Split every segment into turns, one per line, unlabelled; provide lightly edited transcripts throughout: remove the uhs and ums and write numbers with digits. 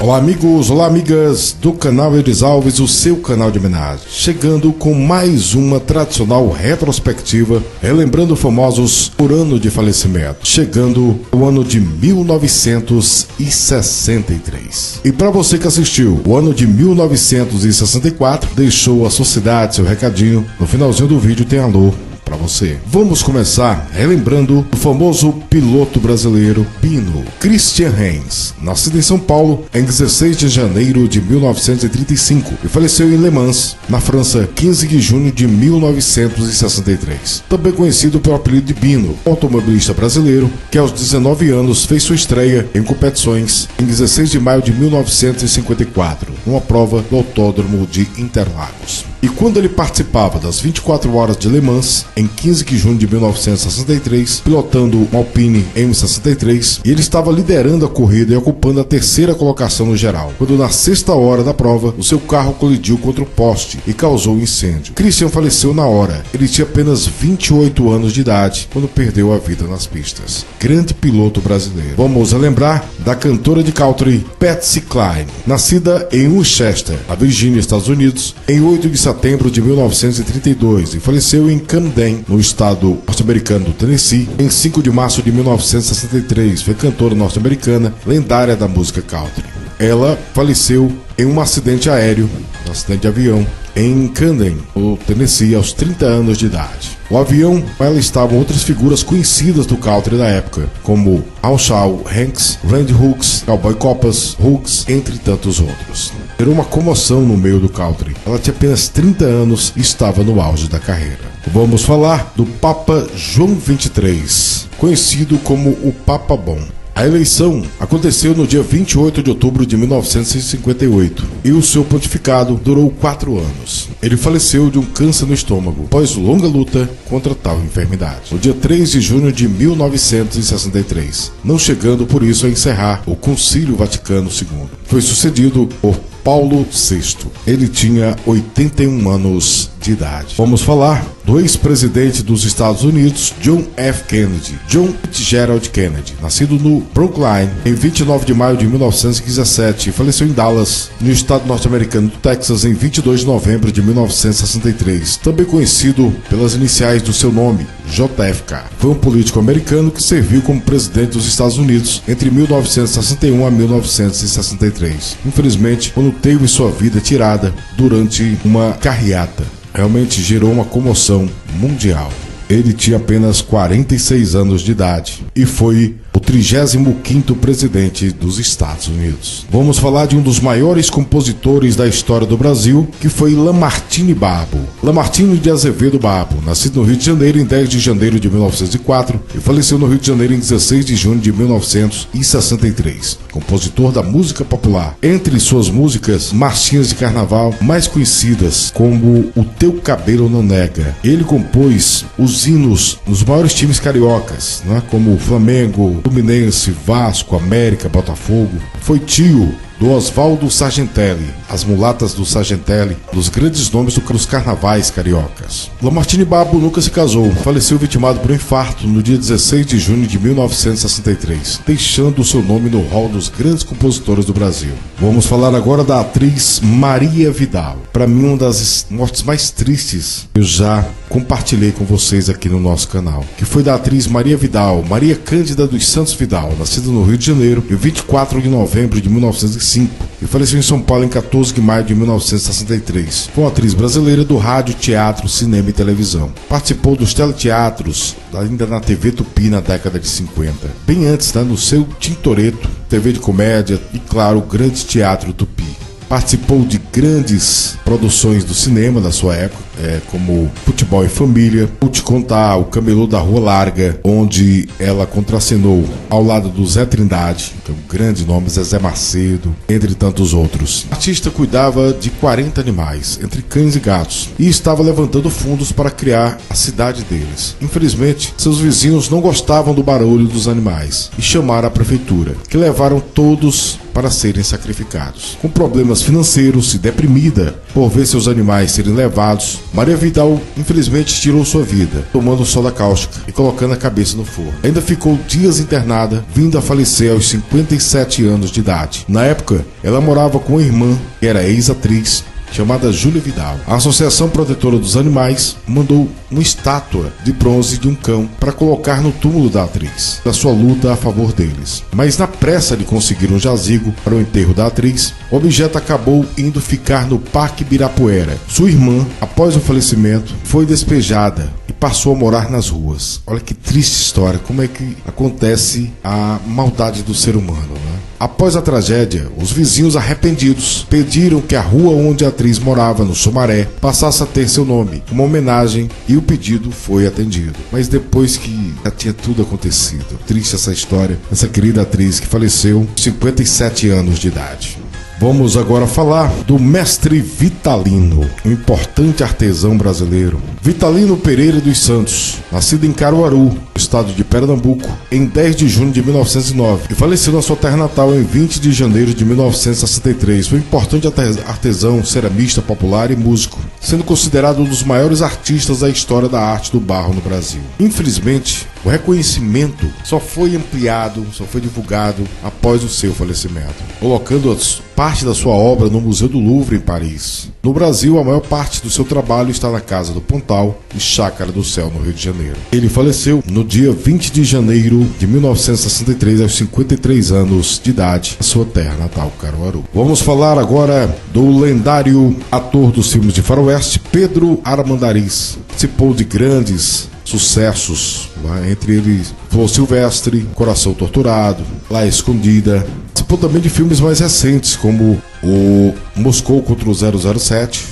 Olá amigos, olá amigas do canal Eudes Alves, o seu canal de homenagem, chegando com mais uma tradicional retrospectiva, relembrando famosos por ano de falecimento, chegando ao ano de 1963. E para você que assistiu o ano de 1964, deixou a sociedade seu recadinho, no finalzinho do vídeo tem alô para você. Vamos começar relembrando o famoso piloto brasileiro Bino Christian Heinz, nascido em São Paulo em 16 de janeiro de 1935 e faleceu em Le Mans, na França, 15 de junho de 1963. Também conhecido pelo apelido de Bino, automobilista brasileiro que aos 19 anos fez sua estreia em competições em 16 de maio de 1954, numa prova do Autódromo de Interlagos. E quando ele participava das 24 horas de Le Mans, em 15 de junho de 1963, pilotando um Alpine M63, e ele estava liderando a corrida e ocupando a terceira colocação no geral, quando na sexta hora da prova, o seu carro colidiu contra o poste e causou um incêndio. Christian faleceu na hora. Ele tinha apenas 28 anos de idade quando perdeu a vida nas pistas. Grande piloto brasileiro. Vamos lembrar da cantora de country Patsy Cline, nascida em Winchester, na Virgínia, Estados Unidos, em 8 de setembro de 1932 e faleceu em Camden, no estado norte-americano do Tennessee, em 5 de março de 1963. Foi cantora norte-americana, lendária da música country. Ela faleceu em um acidente aéreo, um acidente de avião, em Camden, no Tennessee, aos 30 anos de idade. O avião, com ela estavam outras figuras conhecidas do country da época, como Al Hanks, Randy Hooks, Cowboy Copas, Hooks, entre tantos outros. Gerou uma comoção no meio do country. Ela tinha apenas 30 anos e estava no auge da carreira. Vamos falar do Papa João XXIII, conhecido como o Papa Bom. A eleição aconteceu no dia 28 de outubro de 1958 e o seu pontificado durou 4 anos. Ele faleceu de um câncer no estômago após longa luta contra tal enfermidade, no dia 3 de junho de 1963, não chegando por isso a encerrar o Concílio Vaticano II. Foi sucedido por Paulo VI. Ele tinha 81 anos de idade. Vamos falar do ex-presidente dos Estados Unidos, John F. Kennedy. John Fitzgerald Kennedy, nascido no Brooklyn em 29 de maio de 1917 e faleceu em Dallas, no estado norte-americano do Texas, em 22 de novembro de 1963, também conhecido pelas iniciais do seu nome, JFK. Foi um político americano que serviu como presidente dos Estados Unidos entre 1961 a 1963. Infelizmente, quando teve sua vida tirada durante uma carreata. Realmente gerou uma comoção mundial. Ele tinha apenas 46 anos de idade e foi o 35º presidente dos Estados Unidos. Vamos falar de um dos maiores compositores da história do Brasil, que foi Lamartine Babo. Lamartine de Azevedo Babo, nascido no Rio de Janeiro em 10 de janeiro de 1904 e faleceu no Rio de Janeiro em 16 de junho de 1963. Compositor da música popular. Entre suas músicas, marchinhas de carnaval, mais conhecidas como O Teu Cabelo Não Nega. Ele compôs os hinos dos maiores times cariocas, como o Flamengo, Fluminense, Vasco, América, Botafogo. Foi tio do Oswaldo Sargentelli, As Mulatas do Sargentelli, dos grandes nomes dos carnavais cariocas. Lamartine Babo nunca se casou, faleceu vitimado por um infarto no dia 16 de junho de 1963, deixando o seu nome no hall dos grandes compositores do Brasil. Vamos falar agora da atriz Maria Vidal. Para mim, uma das mortes mais tristes eu já compartilhei com vocês aqui no nosso canal, que foi da atriz Maria Vidal, Maria Cândida dos Santos Vidal, nascida no Rio de Janeiro em 24 de novembro de 1905 e faleceu em São Paulo em 14 de maio de 1963. Foi uma atriz brasileira do rádio, teatro, cinema e televisão. Participou dos teleteatros ainda na TV Tupi na década de 50. Bem antes, no seu Tintoretto, TV de comédia e, claro, o grande teatro Tupi. Participou de grandes produções do cinema da sua época, como Futebol em Família, Vou Te Contar, O Camelô da Rua Larga, onde ela contracenou ao lado do Zé Trindade, que é um grande nome, Zezé Macedo, entre tantos outros. A artista cuidava de 40 animais, entre cães e gatos, e estava levantando fundos para criar a cidade deles. Infelizmente, seus vizinhos não gostavam do barulho dos animais e chamaram a prefeitura, que levaram todos para serem sacrificados. Com problemas financeiros e deprimida por ver seus animais serem levados, Maria Vidal infelizmente tirou sua vida, tomando soda cáustica e colocando a cabeça no forno. Ainda ficou dias internada, vindo a falecer aos 57 anos de idade. Na época, ela morava com a irmã, que era ex-atriz, chamada Júlia Vidal. A Associação Protetora dos Animais mandou uma estátua de bronze de um cão para colocar no túmulo da atriz, da sua luta a favor deles. Mas na pressa de conseguir um jazigo para o enterro da atriz, o objeto acabou indo ficar no Parque Ibirapuera. Sua irmã, após o falecimento, foi despejada e passou a morar nas ruas. Olha que triste história, como é que acontece a maldade do ser humano, né? Após a tragédia, os vizinhos arrependidos pediram que a rua onde a atriz morava, no Sumaré, passasse a ter seu nome, uma homenagem, e o pedido foi atendido. Mas depois que já tinha tudo acontecido, triste essa história, essa querida atriz que faleceu aos 57 anos de idade. Vamos agora falar do mestre Vitalino, um importante artesão brasileiro. Vitalino Pereira dos Santos, nascido em Caruaru, estado de Pernambuco, em 10 de junho de 1909 e faleceu na sua terra natal em 20 de janeiro de 1963. Foi um importante artesão, ceramista popular e músico, sendo considerado um dos maiores artistas da história da arte do barro no Brasil. Infelizmente, o reconhecimento só foi ampliado, só foi divulgado após o seu falecimento, colocando parte da sua obra no Museu do Louvre, em Paris. No Brasil, a maior parte do seu trabalho está na Casa do Pontal e Chácara do Céu, no Rio de Janeiro. Ele faleceu no dia 20 de janeiro de 1963, aos 53 anos de idade, na sua terra natal, Caruaru. Vamos falar agora do lendário ator dos filmes de faroeste, Pedro Armandariz. Participou de grandes sucessos, entre eles Flor Silvestre, Coração Torturado, La Escondida. Participou também de filmes mais recentes, como o Moscou contra o 007,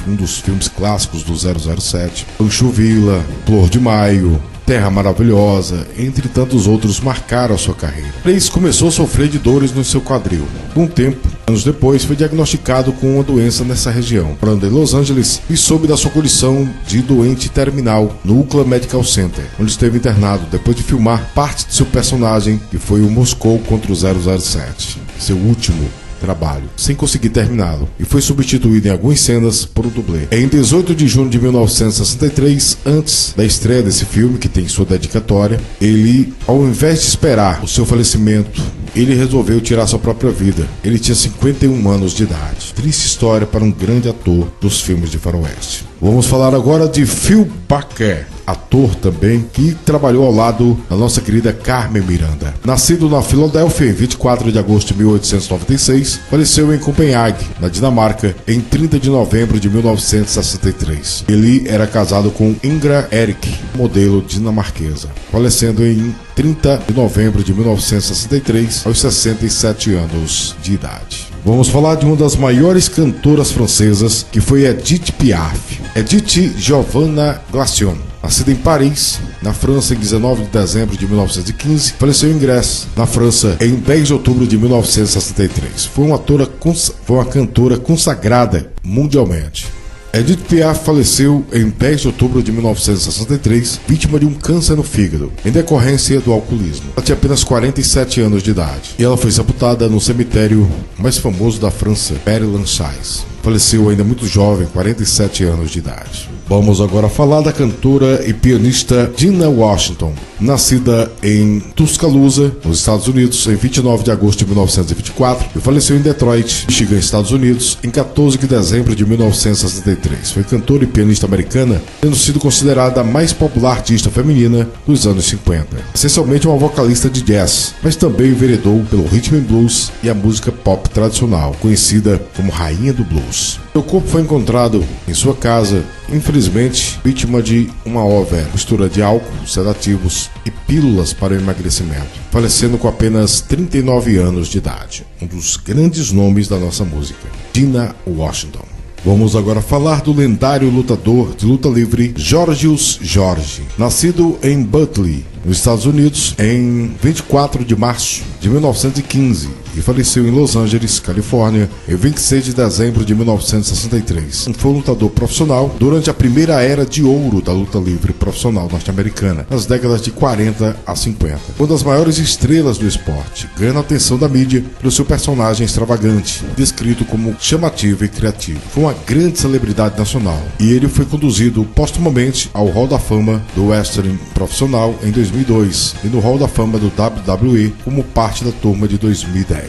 um dos filmes clássicos do 007, Pancho Villa, Flor de Maio, Terra Maravilhosa, entre tantos outros, marcaram a sua carreira. Reis começou a sofrer de dores no seu quadril. Com o tempo, anos depois, foi diagnosticado com uma doença nessa região. Morando em Los Angeles e soube da sua condição de doente terminal no Oakland Medical Center, onde esteve internado depois de filmar parte de seu personagem, que foi o Moscou contra o 007, seu último trabalho, sem conseguir terminá-lo, e foi substituído em algumas cenas por um dublê. Em 18 de junho de 1963, antes da estreia desse filme, que tem sua dedicatória, ele, ao invés de esperar o seu falecimento, ele resolveu tirar sua própria vida. Ele tinha 51 anos de idade. Triste história para um grande ator dos filmes de faroeste. Vamos falar agora de Phil Baker, ator também, que trabalhou ao lado da nossa querida Carmen Miranda. Nascido na Filadélfia em 24 de agosto de 1896, faleceu em Copenhague, na Dinamarca, em 30 de novembro de 1963. Ele era casado com Ingra Erik, modelo dinamarquesa, falecendo em 30 de novembro de 1963, aos 67 anos de idade. Vamos falar de uma das maiores cantoras francesas, que foi Edith Piaf. Edith Giovanna Glacion, nascida em Paris, na França, em 19 de dezembro de 1915, faleceu em Grèce, na França, em 10 de outubro de 1963. Foi uma cantora consagrada mundialmente. Edith Piaf faleceu em 10 de outubro de 1963, vítima de um câncer no fígado, em decorrência do alcoolismo. Ela tinha apenas 47 anos de idade, e ela foi sepultada no cemitério mais famoso da França, Père-Lachaise. Faleceu ainda muito jovem, 47 anos de idade. Vamos agora falar da cantora e pianista Dinah Washington, nascida em Tuscaloosa, nos Estados Unidos, em 29 de agosto de 1924 e faleceu em Detroit, Michigan, Estados Unidos, em 14 de dezembro de 1963. Foi cantora e pianista americana, tendo sido considerada a mais popular artista feminina dos anos 50. Essencialmente uma vocalista de jazz, mas também enveredou pelo rhythm and blues e a música pop tradicional, conhecida como Rainha do Blues. Seu corpo foi encontrado em sua casa, infelizmente vítima de uma mistura de álcool, sedativos e pílulas para o emagrecimento, falecendo com apenas 39 anos de idade. Um dos grandes nomes da nossa música, Dinah Washington. Vamos agora falar do lendário lutador de luta livre Georgios George. Nascido em Butley, nos Estados Unidos em 24 de março de 1915 e faleceu em Los Angeles, Califórnia, em 26 de dezembro de 1963. Foi um lutador profissional durante a primeira era de ouro da luta livre profissional norte-americana, nas décadas de 40 a 50. Uma das maiores estrelas do esporte, ganhando a atenção da mídia pelo seu personagem extravagante, descrito como chamativo e criativo. Foi uma grande celebridade nacional e ele foi conduzido póstumamente ao Hall da Fama do Wrestling profissional em 2002 e no Hall da Fama do WWE como parte da turma de 2010.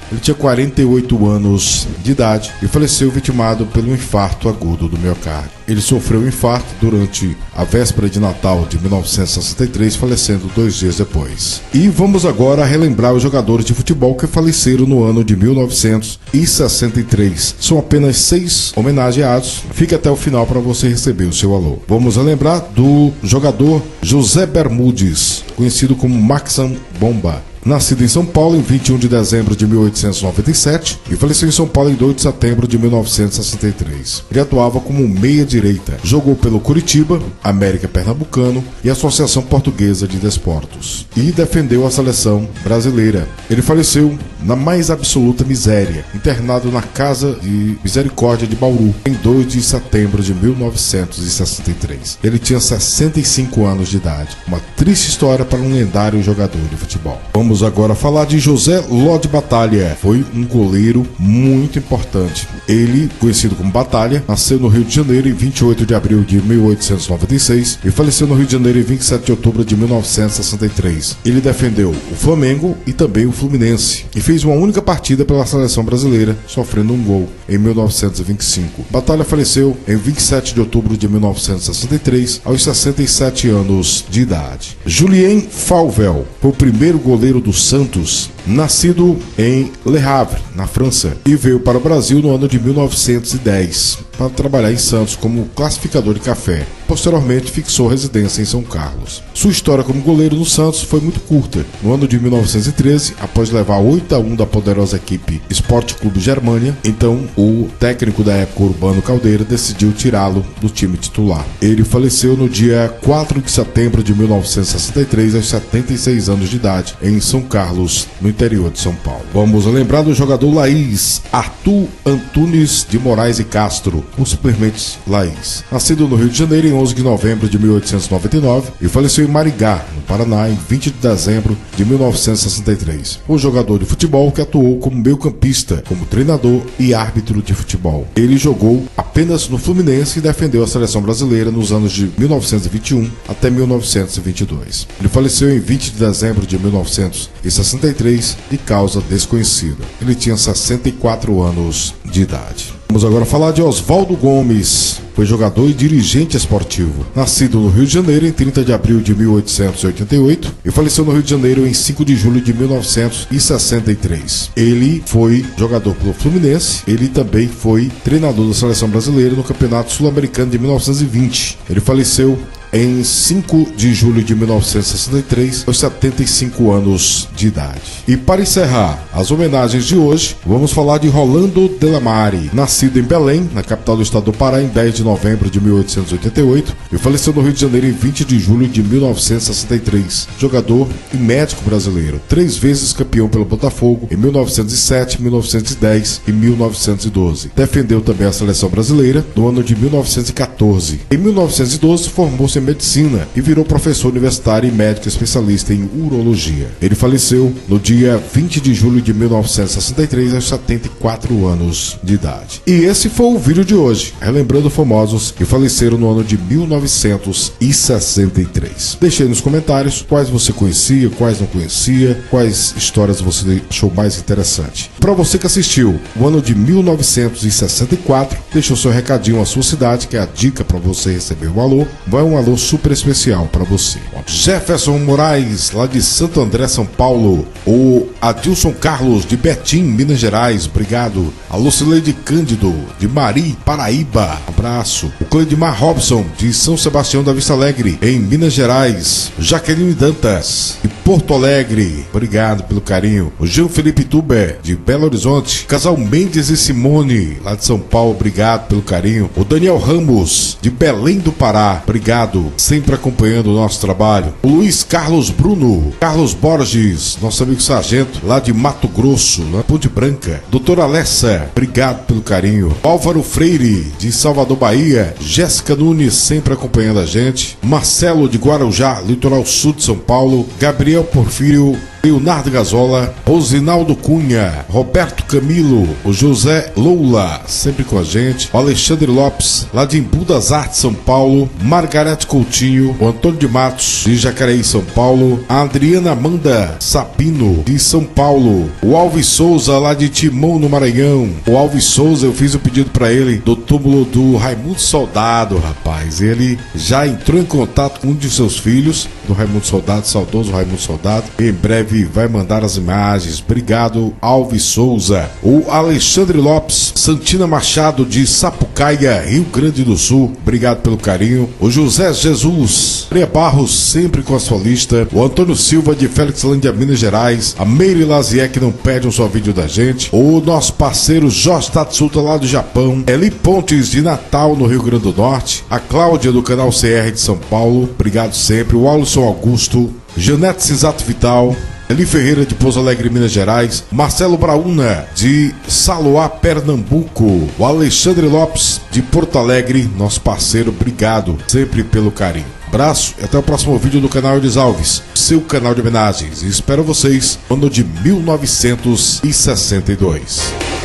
Ele tinha 48 anos de idade e faleceu vitimado pelo infarto agudo do miocárdio. Ele sofreu um infarto durante a véspera de Natal de 1963, falecendo 2 dias depois. E vamos agora relembrar os jogadores de futebol que faleceram no ano de 1963. São apenas 6 homenageados. Fique até o final para você receber o seu alô. Vamos relembrar do jogador José Bermudes, conhecido como Maxam Bomba. Nascido em São Paulo em 21 de dezembro de 1897 e faleceu em São Paulo em 2 de setembro de 1963. Ele atuava como meia-direita. Jogou pelo Curitiba, América Pernambucano e Associação Portuguesa de Desportos. E defendeu a seleção brasileira. Ele faleceu na mais absoluta miséria, internado na Casa de Misericórdia de Bauru, em 2 de setembro de 1963. Ele tinha 65 anos de idade. Uma triste história para um lendário jogador de futebol. Vamos agora falar de José Ló de Batalha. Foi um goleiro muito importante. Ele, conhecido como Batalha, nasceu no Rio de Janeiro em 28 de abril de 1896 e faleceu no Rio de Janeiro em 27 de outubro de 1963. Ele defendeu o Flamengo e também o Fluminense e fez uma única partida pela seleção brasileira, sofrendo um gol em 1925. Batalha faleceu em 27 de outubro de 1963, aos 67 anos de idade. Julien Fauvel foi o primeiro goleiro do Santos, nascido em Le Havre, na França, e veio para o Brasil no ano de 1910 para trabalhar em Santos como classificador de café. Posteriormente, fixou residência em São Carlos. Sua história como goleiro no Santos foi muito curta. No ano de 1913, após levar 8-1 da poderosa equipe Esporte Clube Germânia, então o técnico da época, Urbano Caldeira, decidiu tirá-lo do time titular. Ele faleceu no dia 4 de setembro de 1963, aos 76 anos de idade, em São Carlos, no interior de São Paulo. Vamos lembrar do jogador Laís, Arthur Antunes de Moraes e Castro, ou simplesmente Laís. Nascido no Rio de Janeiro em 11 de novembro de 1899 e faleceu em Maringá, no Paraná, em 20 de dezembro de 1963. Um jogador de futebol que atuou como meio-campista, como treinador e árbitro de futebol. Ele jogou apenas no Fluminense e defendeu a seleção brasileira nos anos de 1921 até 1922. Ele faleceu em 20 de dezembro de 1963 de causa desconhecida. Ele tinha 64 anos de idade. Vamos agora falar de Oswaldo Gomes. Foi jogador e dirigente esportivo. Nascido no Rio de Janeiro em 30 de abril de 1888 e faleceu no Rio de Janeiro em 5 de julho de 1963. Ele foi jogador pelo Fluminense. Ele também foi treinador da seleção brasileira no Campeonato Sul-Americano de 1920. Ele faleceu em 5 de julho de 1963, aos 75 anos de idade. E para encerrar as homenagens de hoje, vamos falar de Rolando Delamare, nascido em Belém, na capital do estado do Pará, em 10 de novembro de 1888 e faleceu no Rio de Janeiro em 20 de julho de 1963. Jogador e médico brasileiro, 3 vezes campeão pelo Botafogo em 1907, 1910 e 1912. Defendeu também a seleção brasileira no ano de 1914. Em 1912, formou-se em medicina e virou professor universitário e médico especialista em urologia. Ele faleceu no dia 20 de julho de 1963, aos 74 anos de idade. E esse foi o vídeo de hoje, relembrando famosos que faleceram no ano de 1963. Deixe aí nos comentários quais você conhecia, quais não conhecia, quais histórias você achou mais interessante. Para você que assistiu o ano de 1964, deixa o seu recadinho à sua cidade, que é a dica para você receber o alô. Vai um alô super especial para você. Jefferson Moraes, lá de Santo André, São Paulo, o Adilson Carlos, de Betim, Minas Gerais, obrigado. A Lucileide Cândido, de Mari, Paraíba, abraço. O Cleidmar Robson, de São Sebastião da Vista Alegre, em Minas Gerais. Jaqueline Dantas, de Porto Alegre, obrigado pelo carinho. O Gil Felipe Tuber, de Belo Horizonte. Casal Mendes e Simone, lá de São Paulo, obrigado pelo carinho. O Daniel Ramos, de Belém do Pará, obrigado, sempre acompanhando o nosso trabalho. O Luiz Carlos Bruno, Carlos Borges, nosso amigo sargento, lá de Mato Grosso, na Ponte Branca. Doutora Alessa, obrigado pelo carinho. Álvaro Freire, de Salvador, Bahia. Jéssica Nunes, sempre acompanhando a gente. Marcelo, de Guarujá, litoral sul de São Paulo. Gabriel Porfírio, Leonardo Gazola, Rosinaldo Cunha, Roberto Camilo, o José Loula, sempre com a gente, o Alexandre Lopes, lá de Embu das Artes, São Paulo, Margarete Coutinho, o Antônio de Matos, de Jacareí, São Paulo, a Adriana Amanda Sabino, de São Paulo, o Alves Souza, lá de Timon, no Maranhão. O Alves Souza, eu fiz o pedido para ele do túmulo do Raimundo Soldado, rapaz. Ele já entrou em contato com um de seus filhos, do Raimundo Soldado, saudoso Raimundo Soldado. Em breve vai mandar as imagens. Obrigado, Alves Souza. O Alexandre Lopes, Santina Machado, de Sapucaia, Rio Grande do Sul, obrigado pelo carinho. O José Jesus, Maria Barros, sempre com a sua lista. O Antônio Silva, de Felixlândia, Minas Gerais. A Meire Lazier, que não perde um só vídeo da gente. O nosso parceiro Jorge Tatsuta, lá do Japão. Eli Pontes, de Natal, no Rio Grande do Norte. A Cláudia, do canal CR de São Paulo, obrigado sempre. O Alisson Augusto, Janete Cisato Vital, Eli Ferreira, de Pouso Alegre, Minas Gerais. Marcelo Brauna, de Saloá, Pernambuco. O Alexandre Lopes, de Porto Alegre, nosso parceiro, obrigado sempre pelo carinho. Abraço e até o próximo vídeo do canal Eudes Alves, seu canal de homenagens. E espero vocês no ano de 1962.